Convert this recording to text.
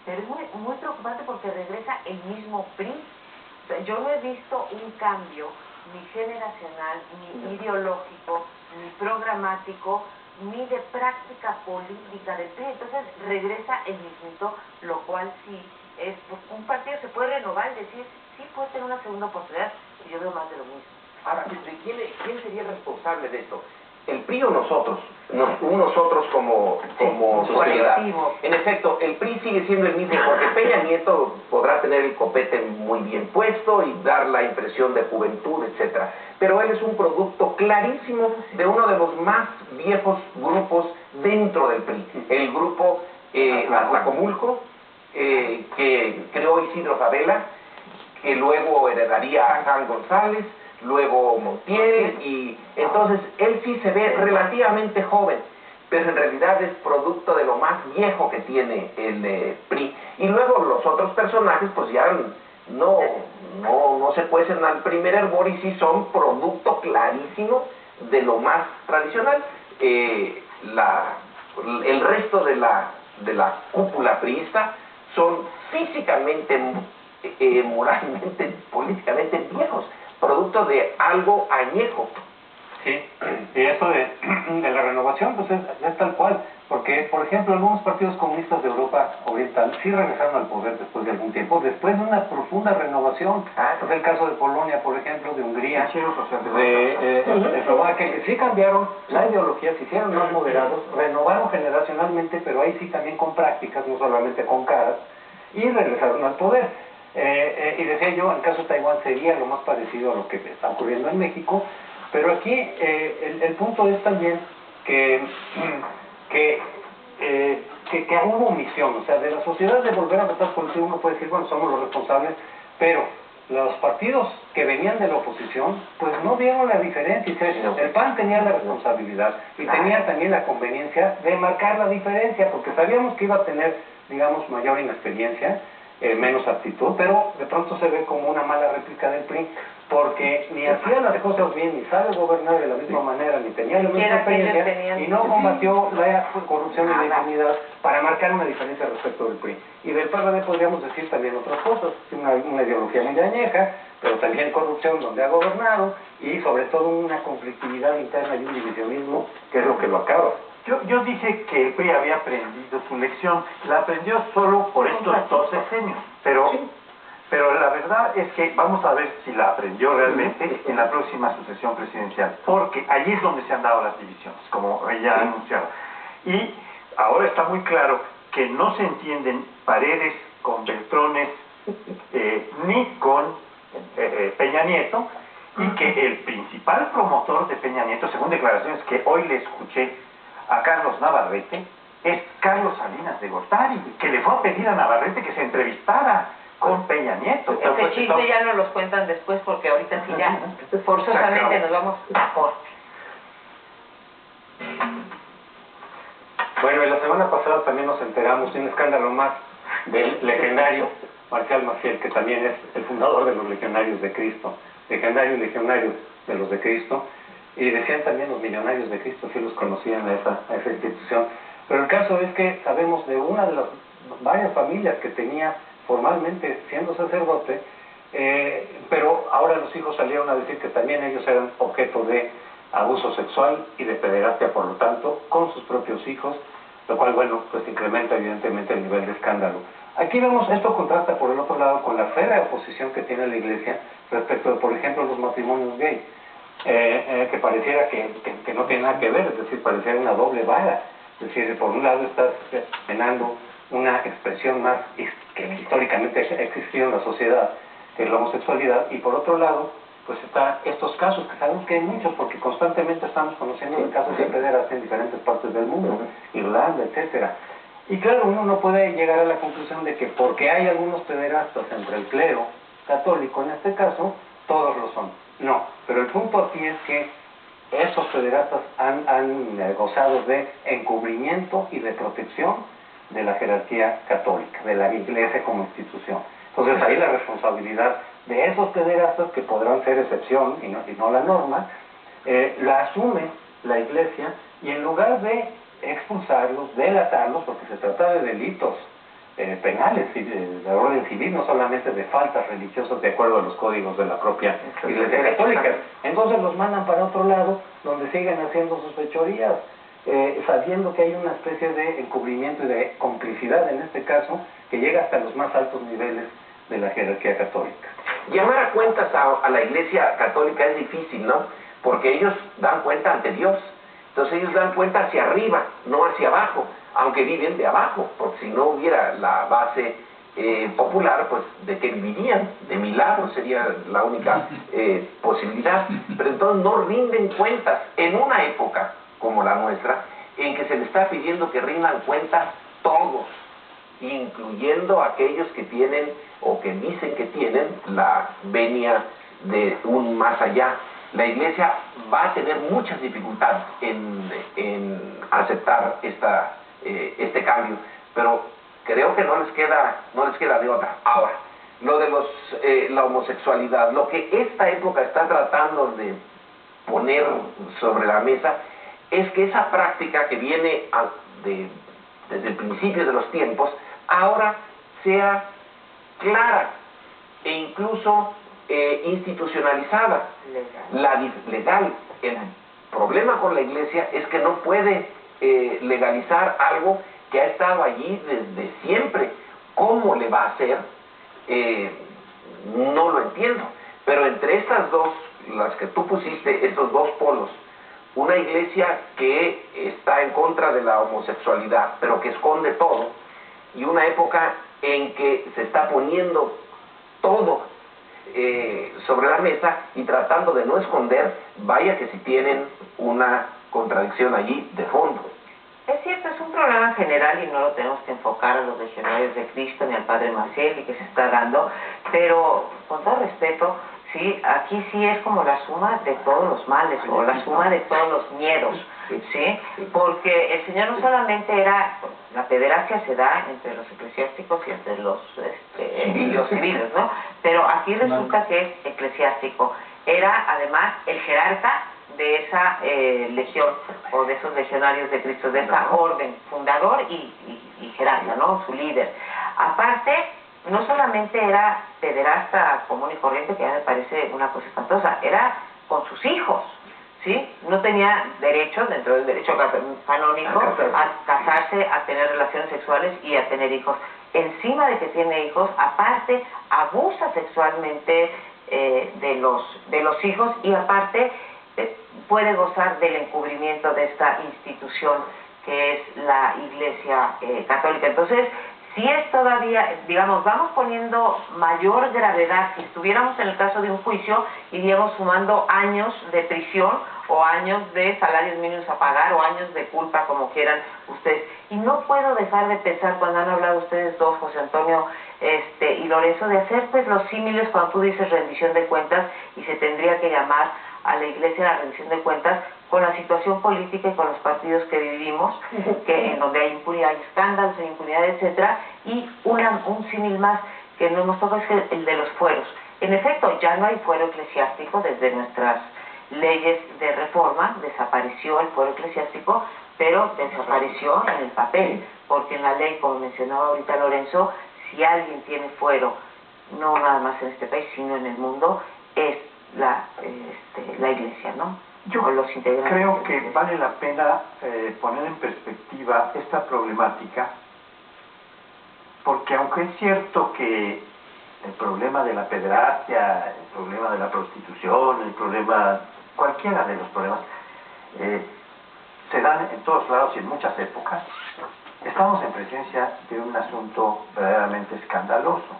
Pero es muy preocupante porque regresa el mismo PRI. O sea, yo no he visto un cambio ni generacional, ni ideológico, ni programático, ni de práctica política del PRI. Entonces regresa el mismito, lo cual sí es, pues, un partido se puede renovar y decir, sí puede tener una segunda oportunidad, y yo veo más de lo mismo. Ahora, ¿quién sería el responsable de esto? ¿El PRI o nosotros? Nosotros como sociedad. En efecto, el PRI sigue siendo el mismo porque Peña Nieto podrá tener el copete muy bien puesto y dar la impresión de juventud, etcétera. Pero él es un producto clarísimo de uno de los más viejos grupos dentro del PRI. El grupo Atlacomulco, que creó Isidro Fabela, que luego heredaría a Juan González, luego Montiel, y entonces él sí se ve relativamente joven, pero en realidad es producto de lo más viejo que tiene el PRI. Y luego los otros personajes pues ya no se cuecen al primer hervor y sí son producto clarísimo de lo más tradicional. El resto de la cúpula priista son físicamente, moralmente, políticamente viejos, producto de algo añejo. Sí, y eso de la renovación pues es tal cual, porque por ejemplo algunos partidos comunistas de Europa Oriental sí regresaron al poder después de algún tiempo, después de una profunda renovación. Es el caso de Polonia, por ejemplo, de Hungría, de Eslovaquia, que sí cambiaron la ideología, se hicieron más moderados, renovaron generacionalmente, pero ahí sí también con prácticas, no solamente con caras, y regresaron al poder. Y decía yo, el caso de Taiwán sería lo más parecido a lo que está ocurriendo en México, pero aquí el punto es también que hubo omisión, o sea, de la sociedad de volver a votar por el PRI, uno puede decir, bueno, somos los responsables, pero los partidos que venían de la oposición, pues no vieron la diferencia. El PAN tenía la responsabilidad y tenía también la conveniencia de marcar la diferencia, porque sabíamos que iba a tener, digamos, mayor inexperiencia, menos aptitud, pero de pronto se ve como una mala réplica del PRI, porque ni hacía las cosas bien, ni sabe gobernar de la misma manera, ni tenía la misma experiencia, y no combatió la corrupción y la impunidad para marcar una diferencia respecto del PRI. Y del PRD podríamos decir también otras cosas, una ideología muy añeja, pero también corrupción donde ha gobernado, y sobre todo una conflictividad interna y un divisionismo que es lo que lo acaba. Yo dije que el PRI había aprendido su lección, la aprendió solo por estos 2 sexenios, pero la verdad es que vamos a ver si la aprendió realmente en la próxima sucesión presidencial, porque allí es donde se han dado las divisiones, como ella ha anunciado. Y ahora está muy claro que no se entienden Paredes con Beltrones ni con Peña Nieto, y que el principal promotor de Peña Nieto, según declaraciones que hoy le escuché a Carlos Navarrete, es Carlos Salinas de Gortari, que le fue a pedir a Navarrete que se entrevistara con Peña Nieto. Este chiste ya nos los cuentan después, porque ahorita sí ya forzosamente nos vamos a corte. Bueno, y la semana pasada también nos enteramos de un escándalo más del legendario Marcial Maciel, que también es el fundador de los Legionarios de Cristo, legendario y legionario de los de Cristo, y decían también los Millonarios de Cristo, sí los conocían a esa institución. Pero el caso es que sabemos de una de las varias familias que tenía formalmente siendo sacerdote, pero ahora los hijos salieron a decir que también ellos eran objeto de abuso sexual y de pederastia, por lo tanto, con sus propios hijos, lo cual, bueno, pues incrementa evidentemente el nivel de escándalo. Aquí vemos, esto contrasta por el otro lado con la férrea oposición que tiene la Iglesia respecto de, por ejemplo, los matrimonios gay, que pareciera que no tiene nada que ver, es decir, pareciera una doble vara. Es decir, por un lado estás penando una expresión más que históricamente ha existido en la sociedad, que es la homosexualidad, y por otro lado, pues está estos casos, que sabemos que hay muchos, porque constantemente estamos conociendo de casos de pederastia en diferentes partes del mundo, Irlanda, etcétera. Y claro, uno no puede llegar a la conclusión de que porque hay algunos pederastas entre el clero católico, en este caso, todos lo son. No, pero el punto aquí es que esos pederastas han gozado de encubrimiento y de protección de la jerarquía católica, de la Iglesia como institución. Entonces ahí la responsabilidad de esos pederastas, que podrán ser excepción y no la norma, la asume la Iglesia, y en lugar de expulsarlos, delatarlos, porque se trata de delitos penales de orden civil, no solamente de faltas religiosas de acuerdo a los códigos de la propia Iglesia Católica. Entonces los mandan para otro lado, donde siguen haciendo sus fechorías, sabiendo que hay una especie de encubrimiento y de complicidad, en este caso, que llega hasta los más altos niveles de la jerarquía católica. Llamar a cuentas a la Iglesia Católica es difícil, ¿no? Porque ellos dan cuenta ante Dios. Entonces ellos dan cuenta hacia arriba, no hacia abajo, aunque viven de abajo, porque si no hubiera la base popular, pues ¿de qué vivirían? De milagros sería la única posibilidad. Pero entonces no rinden cuentas en una época como la nuestra, en que se le está pidiendo que rindan cuentas todos, incluyendo aquellos que tienen o que dicen que tienen la venia de un más allá. La Iglesia va a tener muchas dificultades en aceptar este cambio, pero creo que no les queda de otra. Ahora, lo de la homosexualidad, lo que esta época está tratando de poner sobre la mesa es que esa práctica que viene desde el principio de los tiempos, ahora sea clara e incluso institucionalizada, legal. El problema con la Iglesia es que no puede legalizar algo que ha estado allí desde siempre. ¿Cómo le va a hacer? No lo entiendo. Pero entre estas dos, las que tú pusiste, estos dos polos, una Iglesia que está en contra de la homosexualidad, pero que esconde todo, y una época en que se está poniendo todo sobre la mesa y tratando de no esconder, vaya que si tienen una contradicción allí de fondo. Es cierto, es un problema general y no lo tenemos que enfocar a los legionarios de Cristo ni al Padre Maciel y que se está dando, pero con todo respeto, sí, aquí sí es como la suma de todos los males o la suma de todos los miedos, ¿sí? Porque el Señor no solamente era, la pederastia se da entre los eclesiásticos y entre los civiles, ¿no? Pero aquí resulta que es eclesiástico. Era además el jerarca de esa legión o de esos legionarios de Cristo, de esa orden, fundador y jerarca, ¿no? Su líder. Aparte, no solamente era pederasta común y corriente, que ya me parece una cosa espantosa, era con sus hijos, ¿sí? No tenía derecho, dentro del derecho canónico, a casarse, a tener relaciones sexuales y a tener hijos. Encima de que tiene hijos, aparte, abusa sexualmente de los hijos y aparte puede gozar del encubrimiento de esta institución que es la Iglesia Católica. Entonces, si es todavía, digamos, vamos poniendo mayor gravedad, si estuviéramos en el caso de un juicio, iríamos sumando años de prisión o años de salarios mínimos a pagar o años de culpa, como quieran ustedes. Y no puedo dejar de pensar, cuando han hablado ustedes dos, José Antonio y Lorenzo, de hacer pues los símiles cuando tú dices rendición de cuentas, y se tendría que llamar a la Iglesia la rendición de cuentas con la situación política y con los partidos que vivimos, que en donde hay impunidad, hay escándalos, hay impunidad, etcétera, y un símil más que no nos toca es el de los fueros. En efecto, ya no hay fuero eclesiástico desde nuestras leyes de reforma, desapareció el fuero eclesiástico, pero desapareció en el papel, porque en la ley, como mencionaba ahorita Lorenzo, si alguien tiene fuero, no nada más en este país, sino en el mundo, es la Iglesia, ¿no? Yo creo que vale la pena poner en perspectiva esta problemática, porque aunque es cierto que el problema de la pederastia, el problema de la prostitución, el problema, cualquiera de los problemas, se dan en todos lados y en muchas épocas, estamos en presencia de un asunto verdaderamente escandaloso.